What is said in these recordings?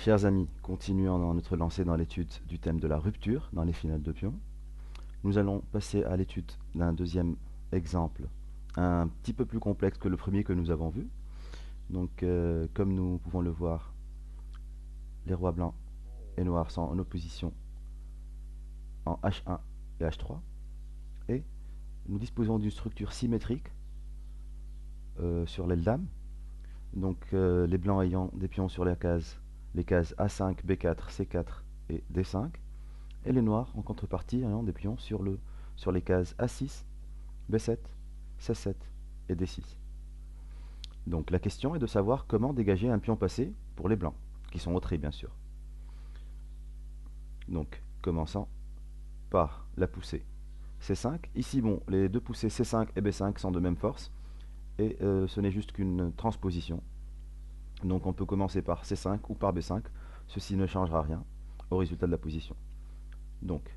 Chers amis, continuons dans notre lancée dans l'étude du thème de la rupture dans les finales de pions. Nous allons passer à l'étude d'un deuxième exemple, un petit peu plus complexe que le premier que nous avons vu. Donc, comme nous pouvons le voir, les rois blancs et noirs sont en opposition en H1 et H3. Et nous disposons d'une structure symétrique sur l'aile dame. Donc, les blancs ayant des pions sur les cases A5, B4, C4 et D5. Et les noirs en contrepartie ayant des pions sur les cases A6, B7, C7 et D6. Donc la question est de savoir comment dégager un pion passé pour les blancs, qui sont autrés bien sûr. Donc commençant par la poussée C5. Ici, bon, les deux poussées C5 et B5 sont de même force, et ce n'est juste qu'une transposition. Donc on peut commencer par C5 ou par B5, ceci ne changera rien au résultat de la position. Donc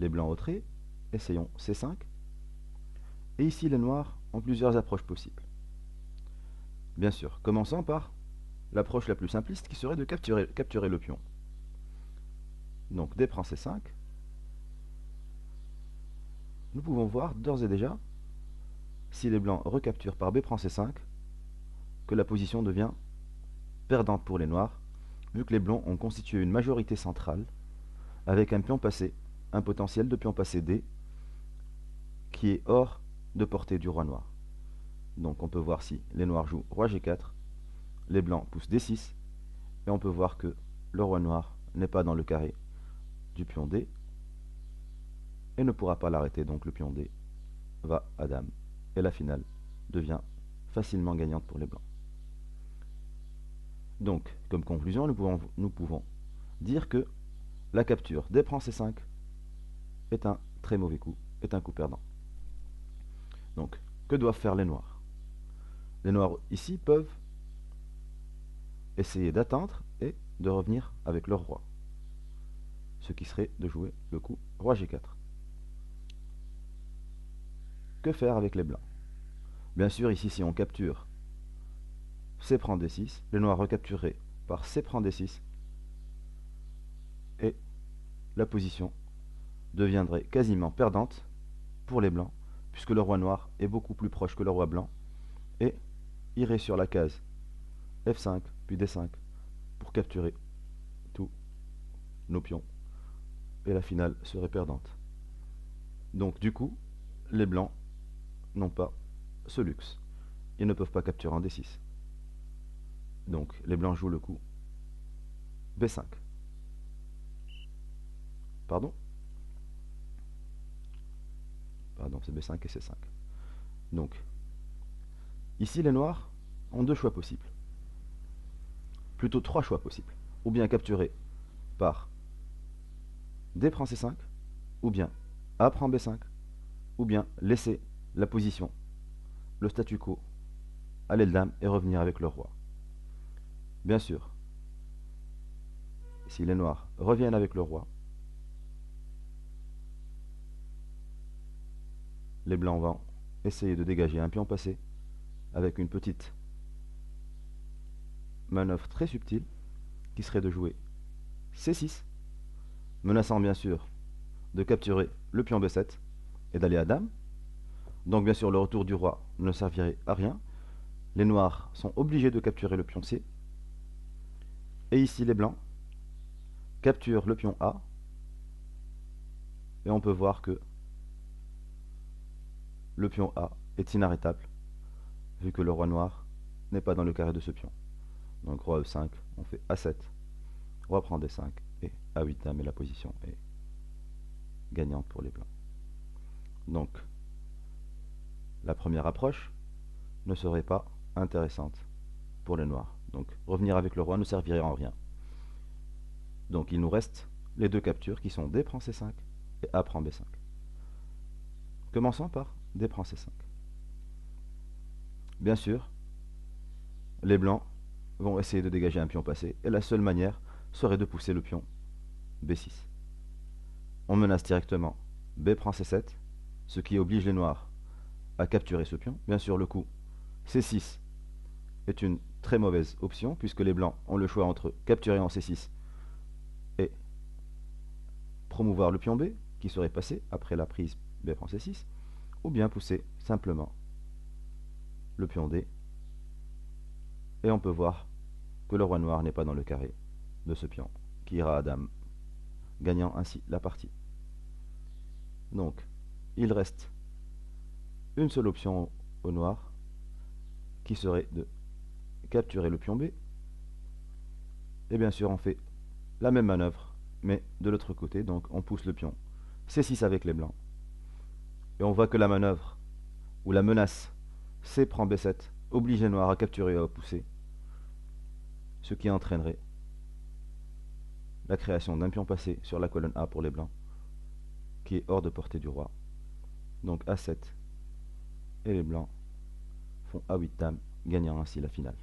les blancs autrés, essayons C5. Et ici, les noirs ont plusieurs approches possibles. Bien sûr, commençons par l'approche la plus simpliste qui serait de capturer le pion. Donc, D prend C5. Nous pouvons voir d'ores et déjà, si les blancs recapturent par B prend C5, que la position devient perdante pour les noirs, vu que les blancs ont constitué une majorité centrale avec un pion passé, un potentiel de pion passé D, qui est hors de portée du roi noir. Donc on peut voir si les noirs jouent roi G4, les blancs poussent D6, et on peut voir que le roi noir n'est pas dans le carré du pion D, et ne pourra pas l'arrêter, donc le pion D va à dame, et la finale devient facilement gagnante pour les blancs. Donc, comme conclusion, nous pouvons dire que la capture D prend C5 est un très mauvais coup, est un coup perdant. Donc, que doivent faire les noirs? Les noirs ici peuvent essayer d'attendre et de revenir avec leur roi, ce qui serait de jouer le coup roi G4. Que faire avec les blancs? Bien sûr, ici, si on capture C prend D6, les noirs recaptureraient par C prend D6, et la position deviendrait quasiment perdante pour les blancs, puisque le roi noir est beaucoup plus proche que le roi blanc, et irait sur la case F5, puis D5, pour capturer tous nos pions, et la finale serait perdante. Donc du coup, les blancs n'ont pas ce luxe. Ils ne peuvent pas capturer en D6. Donc les blancs jouent le coup B5. Pardon, c'est B5 et C5. Donc, ici les noirs ont deux choix possibles. Plutôt trois choix possibles. Ou bien capturer par D prend C5, ou bien A prend B5, ou bien laisser la position, le statu quo, à l'aile dame et revenir avec le roi. Bien sûr, si les noirs reviennent avec le roi, les blancs vont essayer de dégager un pion passé avec une petite manœuvre très subtile qui serait de jouer C6, menaçant bien sûr de capturer le pion B7 et d'aller à dame. Donc bien sûr le retour du roi ne servirait à rien. Les noirs sont obligés de capturer le pion C. Et ici les blancs capturent le pion A. Et on peut voir que le pion A est inarrêtable, vu que le roi noir n'est pas dans le carré de ce pion. Donc roi E5, on fait A7, roi prend D5 et A8 dame, et la position est gagnante pour les blancs. Donc la première approche ne serait pas intéressante pour les noirs. Donc revenir avec le roi ne servirait en rien. Donc il nous reste les deux captures qui sont D prend C5 et A prend B5. Commençons par D prend C5. Bien sûr, les blancs vont essayer de dégager un pion passé, et la seule manière serait de pousser le pion B6. On menace directement B prend C7, ce qui oblige les noirs à capturer ce pion. Bien sûr, le coup C6 est une très mauvaise option, puisque les blancs ont le choix entre capturer en C6 et promouvoir le pion B, qui serait passé après la prise B prend C6, ou bien pousser simplement le pion D, et on peut voir que le roi noir n'est pas dans le carré de ce pion, qui ira à dame, gagnant ainsi la partie. Donc, il reste une seule option au noir, qui serait de capturer le pion B, et bien sûr on fait la même manœuvre, mais de l'autre côté, donc on pousse le pion C6 avec les blancs, et on voit que la manœuvre, ou la menace, C prend B7, oblige les noirs à capturer et à pousser, ce qui entraînerait la création d'un pion passé sur la colonne A pour les blancs, qui est hors de portée du roi. Donc A7, et les blancs font A8 dame, gagnant ainsi la finale.